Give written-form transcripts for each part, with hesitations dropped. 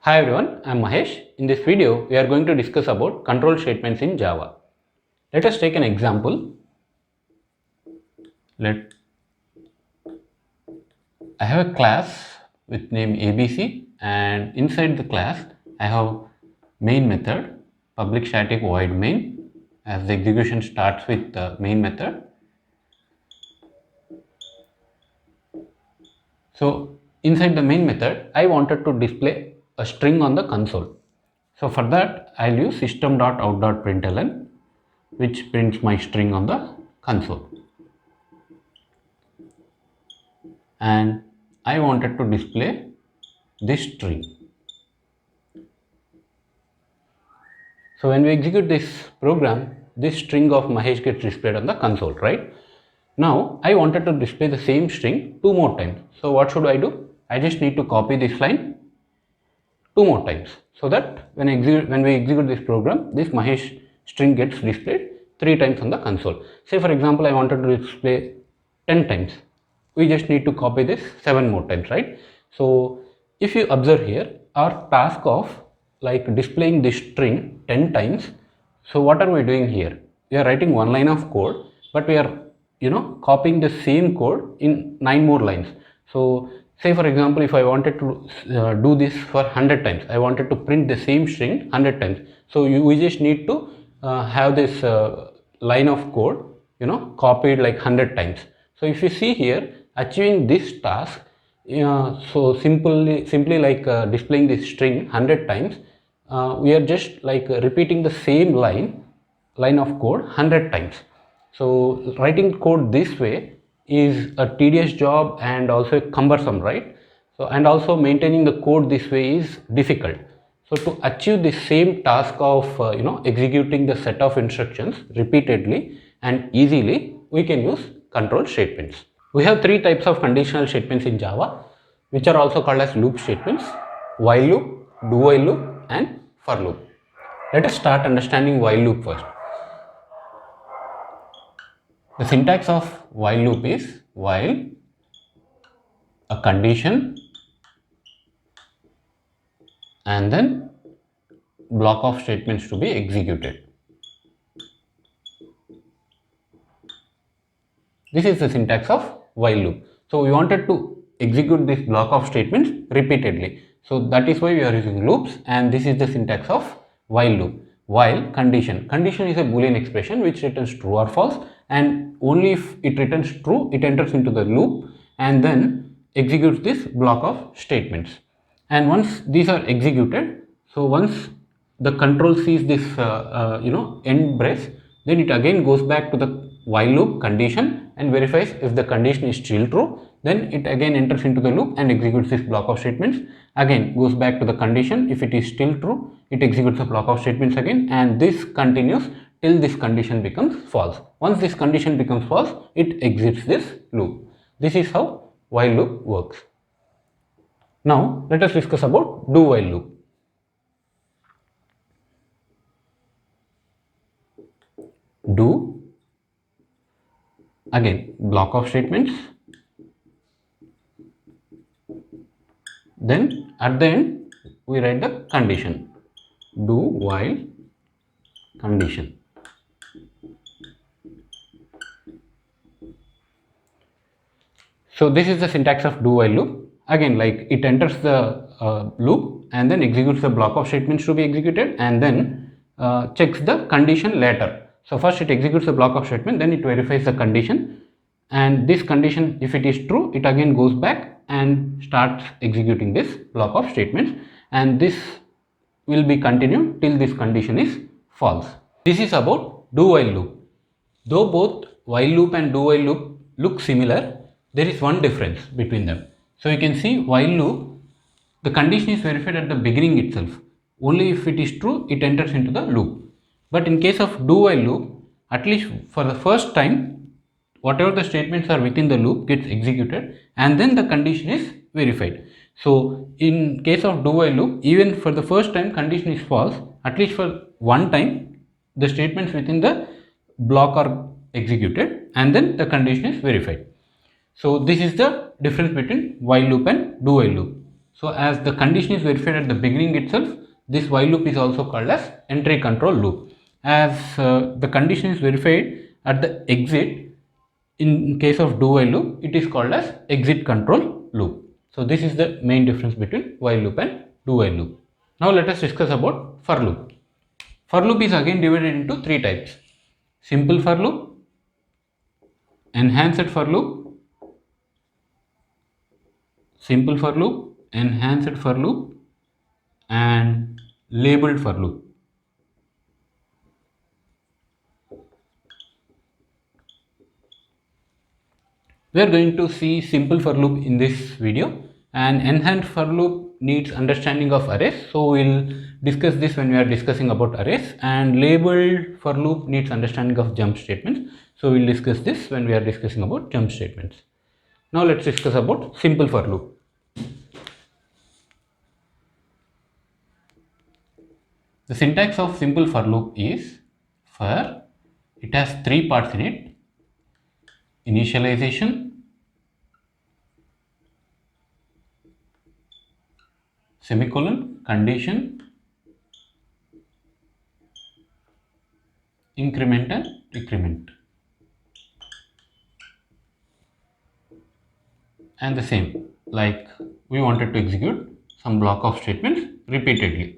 Hi everyone, I am Mahesh. In this video, we are going to discuss about control statements in Java. Let us take an example. I have a class with name ABC, and inside the class I have main method, public static void main, as the execution starts with the main method. So inside the main method, I wanted to display a string on the console. So for that, I'll use system.out.println, which prints my string on the console. And I wanted to display this string. So when we execute this program, this string of Mahesh gets displayed on the console, right? Now I wanted to display the same string 2 more times. So what should I do? I just need to copy this line 2 more times, so that when we execute this program, this Mahesh string gets displayed 3 times on the console. Say for example, I wanted to display 10 times. We just need to copy this 7 more times, right? So if you observe here, our task of like displaying this string 10 times. So what are we doing here? We are writing one line of code, but we are copying the same code in 9 more lines. So say for example, if I wanted to do this for 100 times, I wanted to print the same string 100 times. So we just need to have this line of code copied like 100 times. So if you see here, achieving this task, so simply like displaying this string 100 times, we are just like repeating the same line of code 100 times. So writing code this way is a tedious job and also cumbersome, right? So and also maintaining the code this way is difficult. So to achieve the same task of executing the set of instructions repeatedly and easily, we can use control statements. We have 3 types of conditional statements in Java, which are also called as loop statements: while loop, do while loop, and for loop. Let us start understanding while loop first. The syntax of while loop is while a condition and then block of statements to be executed. This is the syntax of while loop. So we wanted to execute this block of statements repeatedly. So that is why we are using loops, and this is the syntax of while loop. While condition. Condition is a Boolean expression which returns true or false, and only if it returns true, it enters into the loop and then executes this block of statements. And once these are executed, so once the control sees this end brace, then it again goes back to the while loop condition and verifies if the condition is still true. Then it again enters into the loop and executes this block of statements. Again goes back to the condition. If it is still true, it executes the block of statements again, and this continues till this condition becomes false. Once this condition becomes false, it exits this loop. This is how while loop works. Now let us discuss about do while loop. Do, again block of statements, then at the end we write the condition, do while condition. So this is the syntax of do while loop. Again, like it enters the loop and then executes the block of statements to be executed, and then checks the condition later. So first it executes the block of statement, then it verifies the condition, and this condition, if it is true, it again goes back and starts executing this block of statements, and this will be continued till this condition is false. This is about do while loop. Though both while loop and do while loop look similar, there is one difference between them. So you can see while loop, the condition is verified at the beginning itself. Only if it is true, it enters into the loop. But in case of do while loop, at least for the first time, whatever the statements are within the loop gets executed, and then the condition is verified. So in case of do while loop, even for the first time condition is false, at least for one time the statements within the block are executed and then the condition is verified. So this is the difference between while loop and do while loop. So as the condition is verified at the beginning itself, this while loop is also called as entry control loop. As the condition is verified at the exit, in case of do while loop, it is called as exit control loop. So this is the main difference between while loop and do while loop. Now let us discuss about for loop. For loop is again divided into three types: simple for loop, enhanced for loop, simple for loop, enhanced for loop, and labeled for loop. We are going to see simple for loop in this video, and enhanced for loop needs understanding of arrays, so we'll discuss this when we are discussing about arrays. And labeled for loop needs understanding of jump statements, so we'll discuss this when we are discussing about jump statements. Now let's discuss about simple for loop. The syntax of simple for loop is: for, it has three parts in it: initialization, semicolon, condition, increment and decrement. And the same, like we wanted to execute some block of statements repeatedly.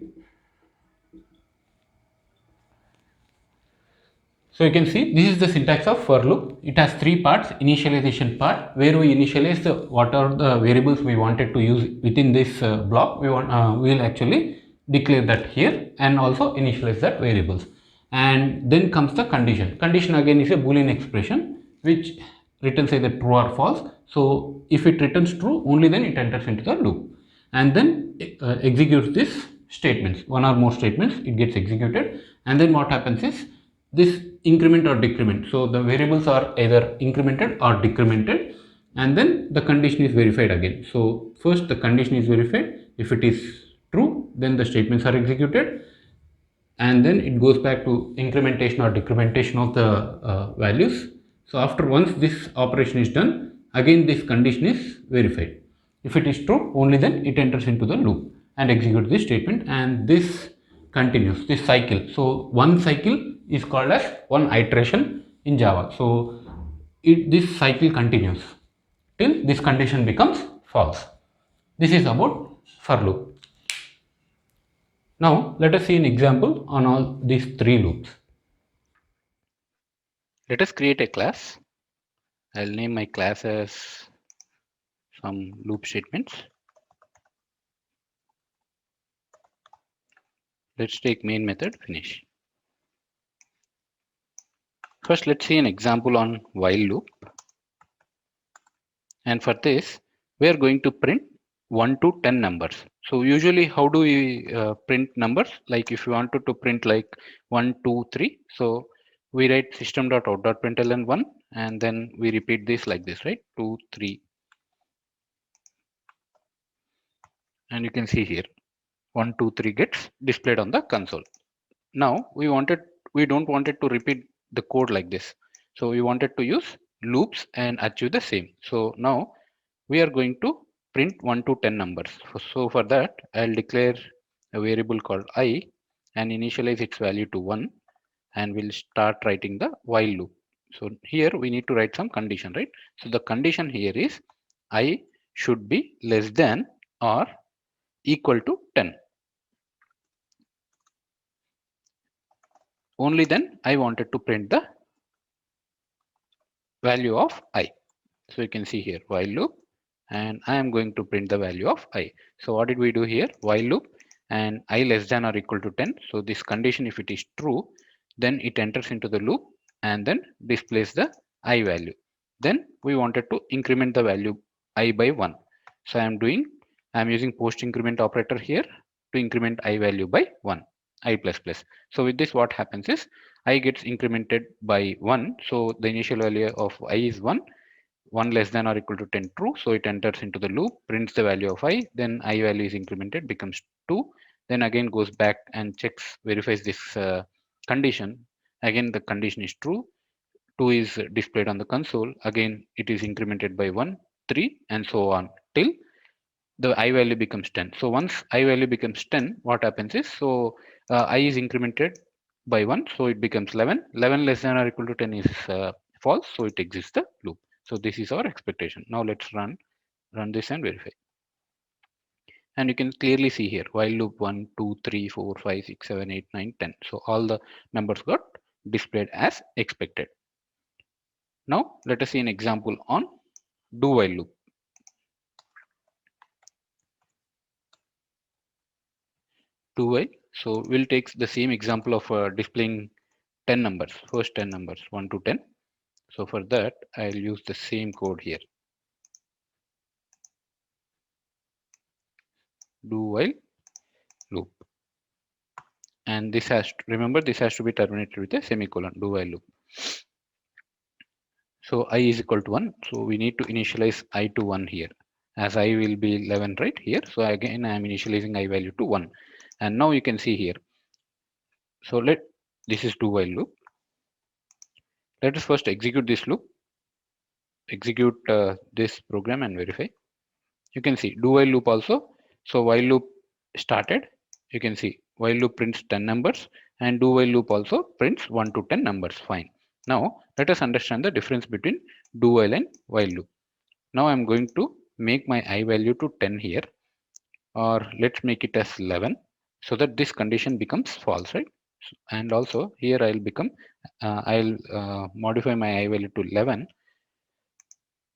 So you can see this is the syntax of for loop. It has three parts: initialization part, where we initialize the what are the variables we wanted to use within this block. We will actually declare that here and also initialize that variables. And then comes the condition. Condition again is a boolean expression which returns either true or false. So if it returns true, only then it enters into the loop, and then executes this statements, one or more statements. It gets executed, and then what happens is this increment or decrement. So the variables are either incremented or decremented, and then the condition is verified again. So first the condition is verified. If it is true, then the statements are executed, and then it goes back to incrementation or decrementation of the values. So after once this operation is done, again this condition is verified. If it is true, only then it enters into the loop and executes this statement, and this continues this cycle. So one cycle is called as one iteration in Java. So this cycle continues till this condition becomes false. This is about for loop. Now let us see an example on all these three loops. Let us create a class. I'll name my class as some loop statements. Let's take main method finish. First, let's see an example on while loop. And for this, we are going to print 1 to 10 numbers. So usually how do we print numbers? Like if you wanted to print like 1, 2, 3. So we write system.out.println 1, and then we repeat this like this, right? 2, 3. And you can see here 1, 2, 3 gets displayed on the console. Now we don't want it to repeat the code like this. So we wanted to use loops and achieve the same. So now we are going to print 1 to 10 numbers. So for that, I'll declare a variable called I and initialize its value to 1, and we'll start writing the while loop. So here we need to write some condition, right? So the condition here is I should be less than or equal to 10. Only then I wanted to print the value of I. So you can see here while loop, and I am going to print the value of I. So what did we do here? While loop and I less than or equal to 10. So this condition, if it is true, then it enters into the loop and then displays the I value. Then we wanted to increment the value I by 1. So I am using post increment operator here to increment I value by 1, I plus plus. So with this, what happens is I gets incremented by 1. So the initial value of I is 1, 1 less than or equal to 10 true. So it enters into the loop, prints the value of I, then I value is incremented, becomes 2. Then again goes back and checks, verifies this condition. Again, the condition is true. 2 is displayed on the console. Again, it is incremented by 1, 3, and so on till the I value becomes 10. So once I value becomes 10, what happens is, so I is incremented by 1, so it becomes 11. 11 less than or equal to 10 is false, so it exits the loop. So this is our expectation. Now let's run this and verify. And you can clearly see here while loop 1, 2, 3, 4, 5, 6, 7, 8, 9, 10. So all the numbers got displayed as expected. Now let us see an example on do while loop. Do while. So we'll take the same example of displaying 10 numbers, first 10 numbers 1 to 10. So for that I'll use the same code here. Do while loop. And this has to, remember, this has to be terminated with a semicolon. Do while loop. So I is equal to 1. So we need to initialize I to 1 here, as I will be 11 right here. So again I am initializing I value to 1. And now you can see here. So this is do while loop. Let us first execute this loop. Execute this program and verify. You can see do while loop also. So while loop started, you can see while loop prints 10 numbers, and do while loop also prints 1 to 10 numbers. Fine. Now let us understand the difference between do while and while loop. Now I'm going to make my I value to 10 here, or let's make it as 11, so that this condition becomes false, right? And also here I'll modify my I value to 11.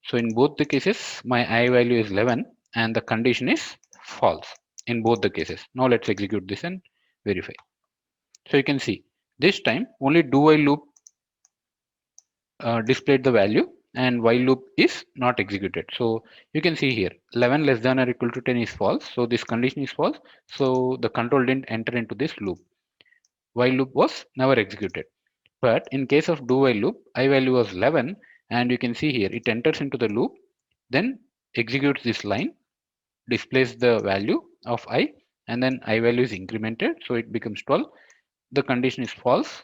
So in both the cases, my I value is 11 and the condition is false in both the cases. Now let's execute this and verify. So you can see this time only do while loop displayed the value and while loop is not executed. So you can see here 11 less than or equal to 10 is false. So this condition is false. So the control didn't enter into this loop. While loop was never executed. But in case of do while loop, I value was 11, and you can see here it enters into the loop, then executes this line, displays the value of I, and then I value is incremented, so it becomes 12. The condition is false,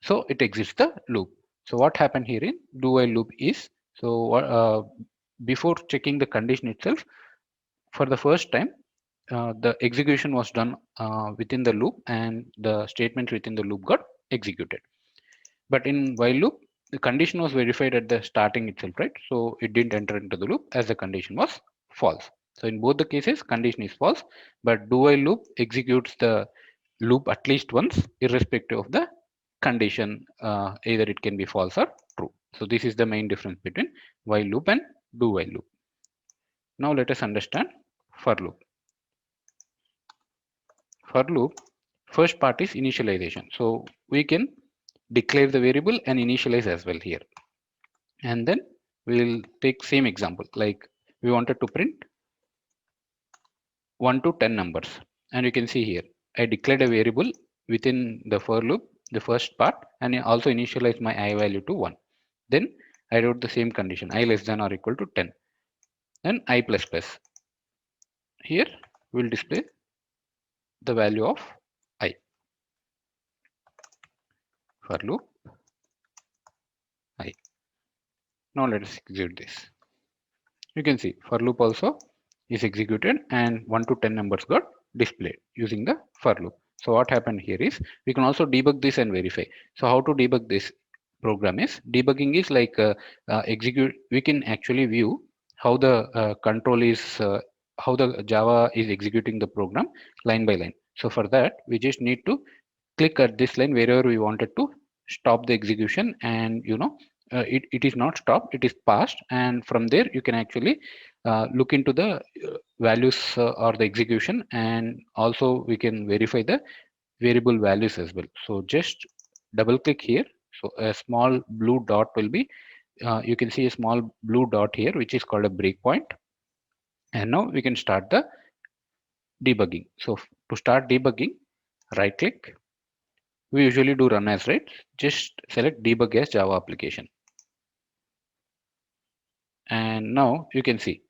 so it exits the loop. So what happened here in do while loop is, so before checking the condition itself, for the first time, the execution was done within the loop, and the statements within the loop got executed. But in while loop, the condition was verified at the starting itself, right? So it didn't enter into the loop as the condition was false. So in both the cases, condition is false, but do while loop executes the loop at least once, irrespective of the condition. Either it can be false or true. So this is the main difference between while loop and do while loop. Now let us understand for loop. For loop, first part is initialization. So we can declare the variable and initialize as well here. And then we'll take same example, like we wanted to print 1 to 10 numbers, and you can see here I declared a variable within the for loop, the first part, and I also initialized my I value to 1. Then I wrote the same condition, I less than or equal to 10. Then I plus plus. Here we'll display the value of I. For loop I. Now let us execute this. You can see for loop also is executed and 1 to 10 numbers got displayed using the for loop. So what happened here is we can also debug this and verify. So how to debug this program is, debugging is like execute, we can actually view how the control is, how the Java is executing the program line by line. So for that we just need to click at this line wherever we wanted to stop the execution, and it is not stopped, it is passed, and from there you can actually look into the values or the execution, and also we can verify the variable values as well. So just double click here, so a small blue dot will be, you can see a small blue dot here which is called a breakpoint, and now we can start the debugging. So to start debugging, right click, we usually do run as, right? Just select debug as Java application. And now you can see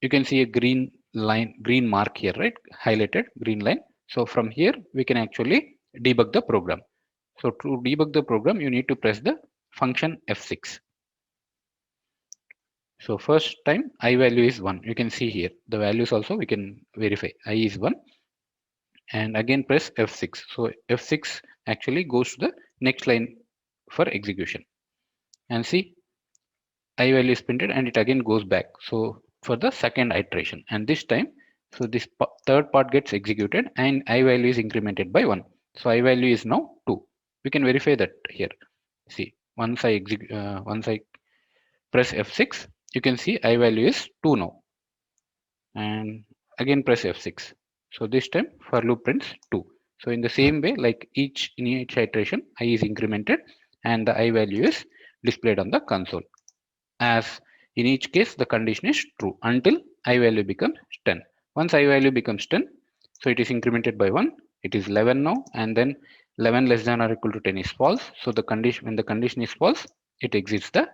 a green line, green mark here, right? Highlighted green line. So from here we can actually debug the program. So to debug the program, you need to press the function F6. So first time I value is 1. You can see here the values also we can verify. I is 1 and again press F6. So F6 actually goes to the next line for execution and see I value is printed and it again goes back. So for the second iteration and this time, so this third part gets executed and I value is incremented by 1. So I value is now 2. We can verify that here. See, once I press F6, you can see I value is 2 now and again press F6. So this time for loop prints 2. So in the same way, like in each iteration, I is incremented and the I value is displayed on the console. As in each case, the condition is true until I value becomes 10. Once I value becomes 10, so it is incremented by 1. It is 11 now, and then 11 less than or equal to 10 is false. So the condition, when the condition is false, it exits the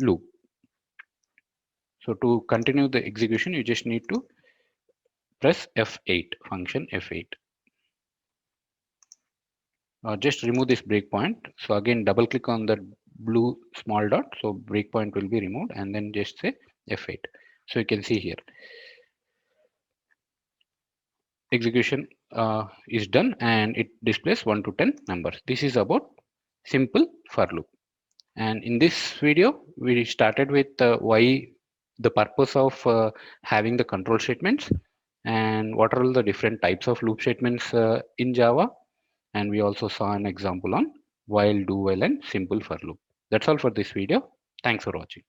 loop. So to continue the execution, you just need to press F8, function F8. Just remove this breakpoint. So again, double click on the blue small dot. So breakpoint will be removed and then just say F8. So you can see here execution is done and it displays 1 to 10 numbers. This is about simple for loop. And in this video, we started with why the purpose of having the control statements and what are all the different types of loop statements in Java. And we also saw an example on while, do while, and simple for loop. That's all for this video. Thanks for watching.